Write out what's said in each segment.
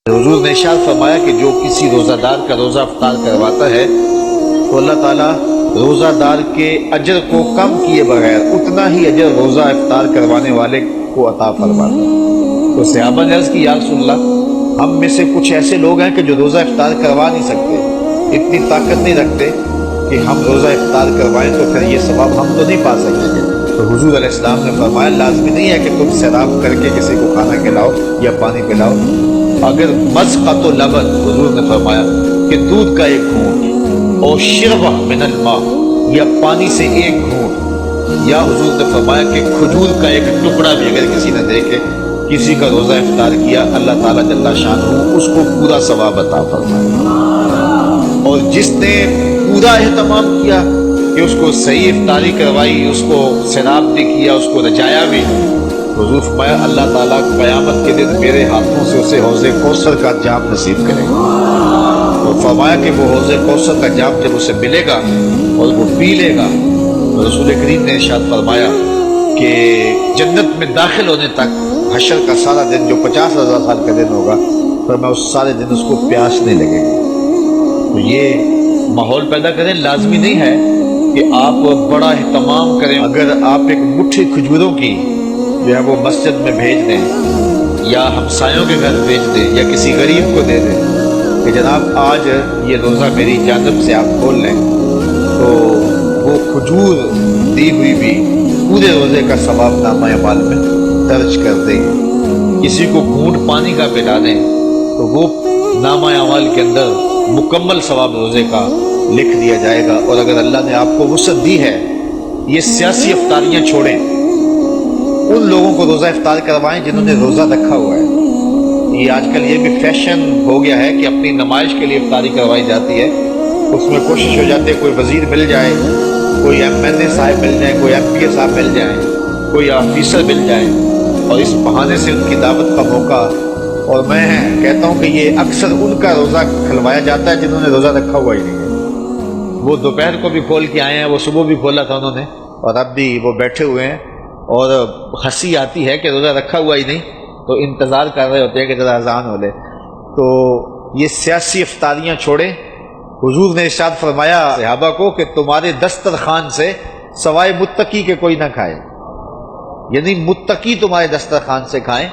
حضور نے ارشاد فرمایا کہ جو کسی روزہ دار کا روزہ افطار کرواتا ہے تو اللہ تعالیٰ روزہ دار کے اجر کو کم کیے بغیر اتنا ہی اجر روزہ افطار کروانے والے کو عطا فرماتا ہے۔ تو صحابہ نے عرض کی یا رسول اللہ، ہم میں سے کچھ ایسے لوگ ہیں کہ جو روزہ افطار کروا نہیں سکتے، اتنی طاقت نہیں رکھتے کہ ہم روزہ افطار کروائیں تو پھر یہ ثواب ہم تو نہیں پا سکیں گے۔ تو حضور علیہ السلام نے فرمایا لازمی نہیں ہے کہ تم سیراب کر کے کسی کو کھانا کھلاؤ یا پانی پلاؤ، اگر مذقۃ لبن، حضور نے فرمایا کہ دودھ کا ایک گھونٹ، اور شربہ من الماء، یا پانی سے ایک گھونٹ، یا حضور نے فرمایا کہ کھجور کا ایک ٹکڑا بھی اگر کسی نے دے کے کسی کا روزہ افطار کیا، اللہ تعالیٰ جل شانہ اس کو پورا ثواب عطا فرمائے۔ اور جس نے پورا اہتمام کیا کہ اس کو صحیح افطاری کروائی، اس کو سیراب بھی کیا، اس کو رجایا بھی، حضور فرمایا اللہ تعالیٰ قیامت کے دن میرے ہاتھوں سے اسے حوض کوثر کا جام نصیب کرے گا۔ تو فرمایا کہ وہ حوض کوثر کا جام جب اسے ملے گا اور وہ پی لے گا تو رسول کریم نے ارشاد فرمایا کہ جنت میں داخل ہونے تک حشر کا سارا دن جو 50,000 سال کا دن ہوگا، فرمایا اس سارے دن اس کو پیاس نہیں لگے گی۔ تو یہ ماحول پیدا کریں، لازمی نہیں ہے کہ آپ بڑا اہتمام کریں۔ اگر آپ ایک مٹھی کھجوروں کی جو ہے وہ مسجد میں بھیج دیں یا ہمسایوں کے گھر بھیج دیں یا کسی غریب کو دے دیں کہ جناب آج یہ روزہ میری جانب سے آپ کھول لیں، تو وہ کھجور دی ہوئی بھی پورے روزے کا ثواب نامہ اعمال میں درج کر دیں گے۔ کسی کو گھونٹ پانی کا پلا دیں تو وہ نامہ اعمال کے اندر مکمل ثواب روزے کا لکھ دیا جائے گا۔ اور اگر اللہ نے آپ کو وسعت دی ہے، یہ سیاسی افطاریاں چھوڑیں، ان لوگوں کو روزہ افطار کروائیں جنہوں نے روزہ رکھا ہوا ہے۔ یہ آج کل یہ بھی فیشن ہو گیا ہے کہ اپنی نمائش کے لیے افطاری کروائی جاتی ہے، اس میں کوشش ہو جاتی ہے کوئی وزیر مل جائے، کوئی MLA صاحب مل جائیں، کوئی MP صاحب مل جائیں، کوئی آفیسر مل جائیں، اور اس بہانے سے ان کی دعوت کا موقع۔ اور میں کہتا ہوں کہ یہ اکثر ان کا روزہ کھلوایا جاتا ہے جنہوں نے روزہ رکھا ہوا ہی نہیں ہے۔ وہ دوپہر کو بھی کھول کے آئے ہیں، وہ صبح بھی کھولا تھا انہوں نے، اور اب بھی وہ بیٹھے ہوئے ہیں، اور ہنسی آتی ہے کہ روزہ رکھا ہوا ہی نہیں، تو انتظار کر رہے ہوتے ہیں کہ ذرا اذان ہو لے۔ تو یہ سیاسی افطاریاں چھوڑیں۔ حضور نے ارشاد فرمایا صحابہ کو کہ تمہارے دسترخوان سے سوائے متقی کے کوئی نہ کھائے، یعنی متقی تمہارے دسترخوان سے کھائیں۔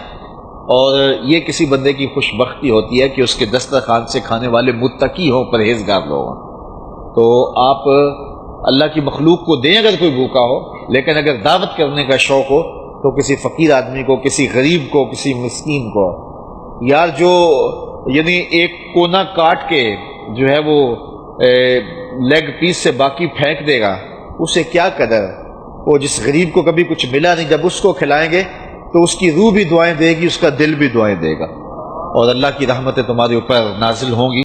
اور یہ کسی بندے کی خوش بختی ہوتی ہے کہ اس کے دسترخوان سے کھانے والے متقی ہوں، پرہیزگار لوگ ہوں۔ تو آپ اللہ کی مخلوق کو دیں اگر کوئی بھوکا ہو، لیکن اگر دعوت کرنے کا شوق ہو تو کسی فقیر آدمی کو، کسی غریب کو، کسی مسکین کو۔ یار جو یعنی ایک کونا کاٹ کے جو ہے وہ لیگ پیس سے باقی پھینک دے گا، اسے کیا قدر؟ وہ جس غریب کو کبھی کچھ ملا نہیں، جب اس کو کھلائیں گے تو اس کی روح بھی دعائیں دے گی، اس کا دل بھی دعائیں دے گا، اور اللہ کی رحمتیں تمہارے اوپر نازل ہوں گی۔